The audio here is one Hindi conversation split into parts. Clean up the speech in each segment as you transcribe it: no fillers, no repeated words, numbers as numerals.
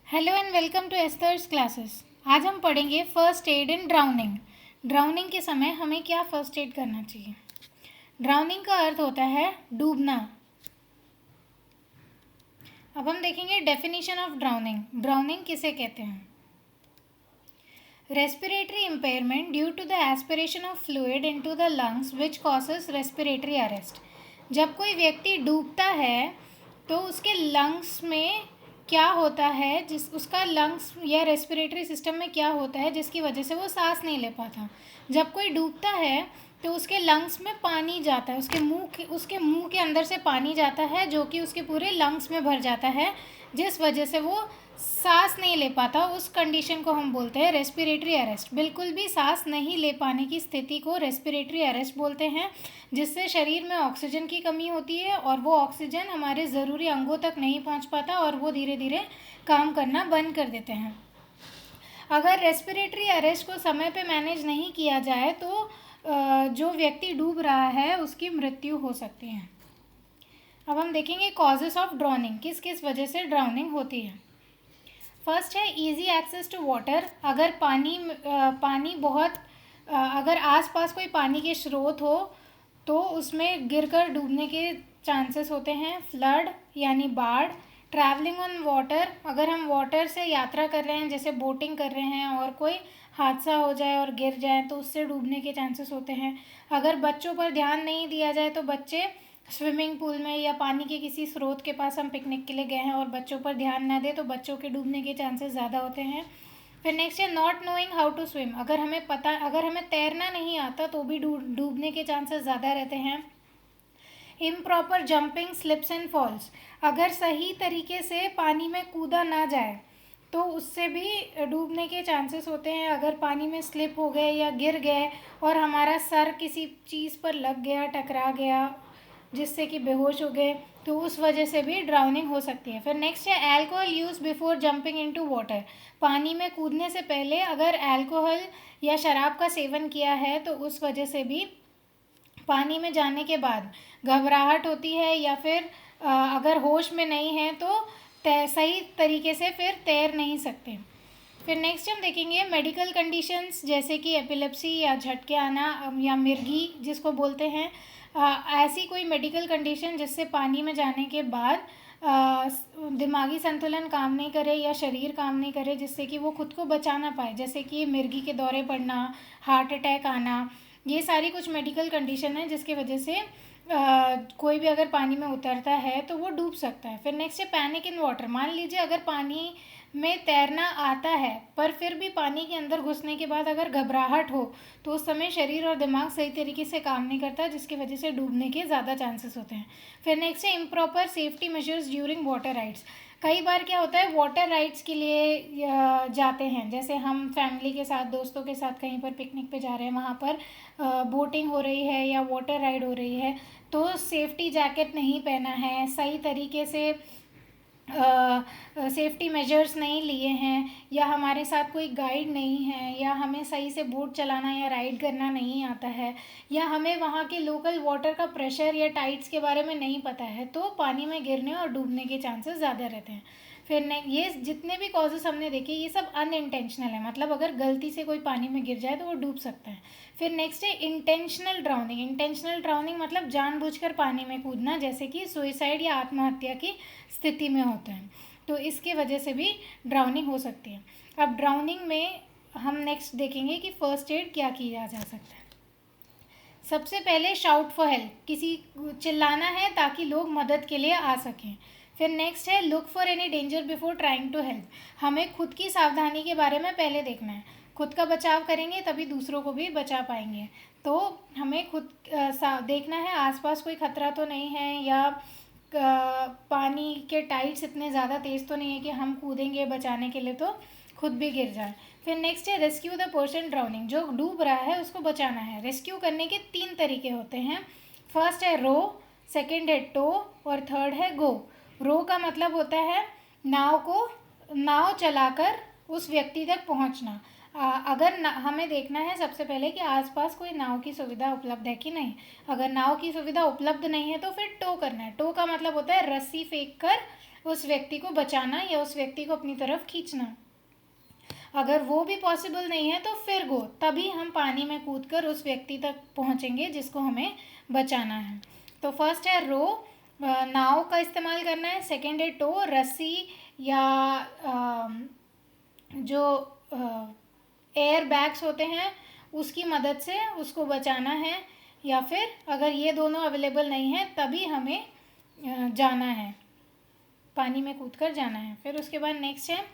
Hello and welcome to Esther's classes. आज हम पढ़ेंगे first aid in drowning. Drowning के समय हमें क्या फर्स्ट एड करना चाहिए। ड्राउनिंग का अर्थ होता है डूबना। अब हम देखेंगे डेफिनेशन ऑफ ड्राउनिंग। ड्राउनिंग किसे कहते हैं? Respiratory impairment due to the aspiration of fluid into the lungs which causes respiratory arrest. जब कोई व्यक्ति डूबता है तो उसके लंग्स में क्या होता है, जिस उसका लंग्स या रेस्पिरेटरी सिस्टम में क्या होता है जिसकी वजह से वो सांस नहीं ले पाता। जब कोई डूबता है तो उसके लंग्स में पानी जाता है, उसके मुंह के अंदर से पानी जाता है जो कि उसके पूरे लंग्स में भर जाता है, जिस वजह से वो सांस नहीं ले पाता। उस कंडीशन को हम बोलते हैं रेस्पिरेटरी अरेस्ट। बिल्कुल भी सांस नहीं ले पाने की स्थिति को रेस्पिरेटरी अरेस्ट बोलते हैं, जिससे शरीर में ऑक्सीजन की कमी होती है और वो ऑक्सीजन हमारे ज़रूरी अंगों तक नहीं पहुंच पाता और वो धीरे धीरे काम करना बंद कर देते हैं। अगर रेस्पिरेटरी अरेस्ट को समय पे मैनेज नहीं किया जाए तो जो व्यक्ति डूब रहा है उसकी मृत्यु हो सकती है। अब हम देखेंगे कॉजेस ऑफ ड्राउनिंग, किस किस वजह से ड्राउनिंग होती है। फर्स्ट है इजी एक्सेस टू वाटर। अगर पानी बहुत अगर आसपास कोई पानी के स्रोत हो तो उसमें गिरकर डूबने के चांसेस होते हैं। फ्लड यानी बाढ़। ट्रैवलिंग ऑन वाटर, अगर हम वाटर से यात्रा कर रहे हैं जैसे बोटिंग कर रहे हैं और कोई हादसा हो जाए और गिर जाए तो उससे डूबने के चांसेस होते हैं। अगर बच्चों पर ध्यान नहीं दिया जाए तो बच्चे स्विमिंग पूल में या पानी के किसी स्रोत के पास हम पिकनिक के लिए गए हैं और बच्चों पर ध्यान ना दें तो बच्चों के डूबने के चांसेस ज़्यादा होते हैं। फिर नेक्स्ट है not knowing how to swim. अगर हमें तैरना नहीं आता तो भी डूबने के चांसेस ज़्यादा रहते हैं। Improper jumping, slips and falls. अगर सही तरीके से पानी में कूदा ना जाए तो उससे भी डूबने के चांसेस होते हैं। अगर पानी में स्लिप हो गए या गिर गए और हमारा सर किसी चीज़ पर लग गया, टकरा गया, जिससे कि बेहोश हो गए, तो उस वजह से भी ड्राउनिंग हो सकती है। फिर नेक्स्ट है alcohol use before jumping into water. पानी में कूदने से पहले अगर अल्कोहल या शराब का सेवन किया है तो उस वजह से भी पानी में जाने के बाद घबराहट होती है या फिर अगर होश में नहीं है तो सही तरीके से फिर तैर नहीं सकते। फिर नेक्स्ट हम देखेंगे मेडिकल कंडीशंस जैसे कि एपिलेप्सी या झटके आना या मिर्गी जिसको बोलते हैं। ऐसी कोई मेडिकल कंडीशन जिससे पानी में जाने के बाद दिमागी संतुलन काम नहीं करे या शरीर काम नहीं करे जिससे कि वो खुद को बचा ना पाए, जैसे कि मिर्गी के दौरे पड़ना, हार्ट अटैक आना, ये सारी कुछ मेडिकल कंडीशन है जिसकी वजह से कोई भी अगर पानी में उतरता है तो वो डूब सकता है। फिर नेक्स्ट है पैनिक इन वाटर। मान लीजिए अगर पानी में तैरना आता है पर फिर भी पानी के अंदर घुसने के बाद अगर घबराहट हो तो उस समय शरीर और दिमाग सही तरीके से काम नहीं करता जिसकी वजह से डूबने के ज़्यादा चांसेस होते हैं। फिर नेक्स्ट है improper safety measures during water rides. कई बार क्या होता है वाटर राइड्स के लिए जाते हैं, जैसे हम फैमिली के साथ, दोस्तों के साथ कहीं पर पिकनिक पे जा रहे हैं, वहाँ पर बोटिंग हो रही है या वाटर राइड हो रही है तो सेफ्टी जैकेट नहीं पहना है, सही तरीके से सेफ्टी मेजर्स नहीं लिए हैं, या हमारे साथ कोई गाइड नहीं है, या हमें सही से बोट चलाना या राइड करना नहीं आता है, या हमें वहाँ के लोकल वाटर का प्रेशर या टाइड्स के बारे में नहीं पता है, तो पानी में गिरने और डूबने के चांसेस ज़्यादा रहते हैं। फिर ये जितने भी कॉजेस हमने देखे ये सब अनइंटेंशनल है, मतलब अगर गलती से कोई पानी में गिर जाए तो वो डूब सकता है। फिर नेक्स्ट है इंटेंशनल ड्राउनिंग। इंटेंशनल ड्राउनिंग मतलब जानबूझकर पानी में कूदना, जैसे कि सुइसाइड या आत्महत्या की स्थिति में होता है, तो इसके वजह से भी ड्राउनिंग हो सकती है। अब ड्राउनिंग में हम नेक्स्ट देखेंगे कि फ़र्स्ट एड क्या किया जा सकता है। सबसे पहले शाउट फॉर हेल्प, किसी चिल्लाना है ताकि लोग मदद के लिए आ सकें। फिर नेक्स्ट है look for any danger before trying to help. हमें खुद की सावधानी के बारे में पहले देखना है, खुद का बचाव करेंगे तभी दूसरों को भी बचा पाएंगे। तो हमें खुद देखना है आसपास कोई खतरा तो नहीं है, या पानी के टाइड्स इतने ज़्यादा तेज़ तो नहीं है कि हम कूदेंगे बचाने के लिए तो खुद भी गिर जाए। फिर नेक्स्ट है रेस्क्यू द पर्सन ड्राउनिंग। जो डूब रहा है उसको बचाना है। रेस्क्यू करने के 3 तरीके होते हैं। फर्स्ट है रो, सेकंड है टो और थर्ड है गो। रो का मतलब होता है नाव चलाकर उस व्यक्ति तक पहुंचना। अगर हमें देखना है सबसे पहले कि आसपास कोई नाव की सुविधा उपलब्ध है कि नहीं। अगर नाव की सुविधा उपलब्ध नहीं है तो फिर टो करना है। टो का मतलब होता है रस्सी फेंक कर उस व्यक्ति को बचाना या उस व्यक्ति को अपनी तरफ खींचना। अगर वो भी पॉसिबल नहीं है तो फिर गो, तभी हम पानी में कूदकर उस व्यक्ति तक पहुंचेंगे जिसको हमें बचाना है। तो फर्स्ट है रो, नाव का इस्तेमाल करना है। सेकंड है टो, रस्सी या जो एयर बैग्स होते हैं उसकी मदद से उसको बचाना है, या फिर अगर ये दोनों अवेलेबल नहीं है तभी हमें जाना है, पानी में कूदकर जाना है। फिर उसके बाद नेक्स्ट है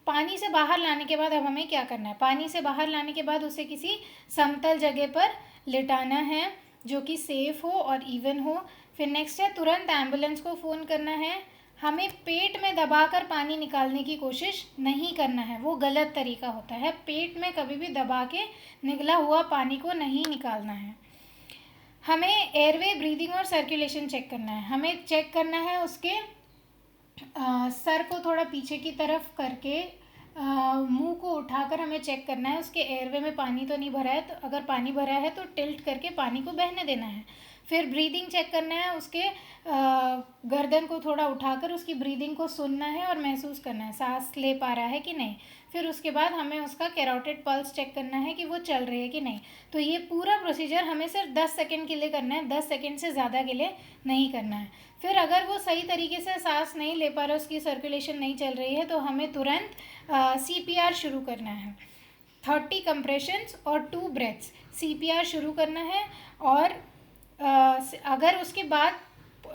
पानी से बाहर लाने के बाद अब हमें क्या करना है। पानी से बाहर लाने के बाद उसे किसी समतल जगह पर लिटाना है जो कि सेफ़ हो और इवन हो। फिर नेक्स्ट है तुरंत एम्बुलेंस को फ़ोन करना है। हमें पेट में दबाकर पानी निकालने की कोशिश नहीं करना है, वो गलत तरीका होता है। पेट में कभी भी दबा के निकला हुआ पानी को नहीं निकालना है। हमें एयरवे, ब्रीदिंग और सर्कुलेशन चेक करना है। हमें चेक करना है उसके सर को थोड़ा पीछे की तरफ करके मुंह को उठाकर हमें चेक करना है उसके एयरवे में पानी तो नहीं भरा है। तो अगर पानी भरा है तो टिल्ट करके पानी को बहने देना है। फिर ब्रीदिंग चेक करना है, उसके गर्दन को थोड़ा उठाकर उसकी ब्रीदिंग को सुनना है और महसूस करना है सांस ले पा रहा है कि नहीं। फिर उसके बाद हमें उसका कैरोटिड पल्स चेक करना है कि वो चल रही है कि नहीं। तो ये पूरा प्रोसीजर हमें सिर्फ 10 सेकेंड के लिए करना है, 10 सेकेंड से ज़्यादा के लिए नहीं करना है। फिर अगर वो सही तरीके से सांस नहीं ले पा रहा, उसकी सर्कुलेशन नहीं चल रही है, तो हमें तुरंत CPR शुरू करना है। 30 कंप्रेशंस और 2 ब्रेथ्स CPR शुरू करना है। और अगर उसके बाद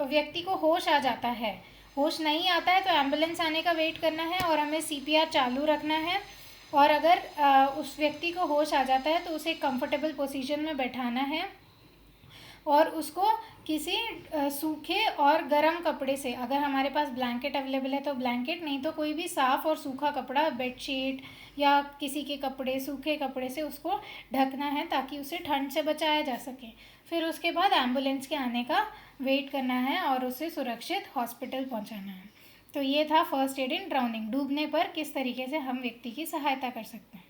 व्यक्ति को होश आ जाता है, होश नहीं आता है, तो एम्बुलेंस आने का वेट करना है और हमें CPR चालू रखना है। और अगर उस व्यक्ति को होश आ जाता है तो उसे कंफर्टेबल पोजीशन में बैठाना है और उसको किसी सूखे और गर्म कपड़े से, अगर हमारे पास ब्लैंकेट अवेलेबल है तो ब्लैंकेट, नहीं तो कोई भी साफ़ और सूखा कपड़ा, बेडशीट या किसी के कपड़े, सूखे कपड़े से उसको ढकना है ताकि उसे ठंड से बचाया जा सके। फिर उसके बाद एम्बुलेंस के आने का वेट करना है और उसे सुरक्षित हॉस्पिटल पहुंचाना है। तो ये था फर्स्ट एड इन ड्राउनिंग, डूबने पर किस तरीके से हम व्यक्ति की सहायता कर सकते हैं।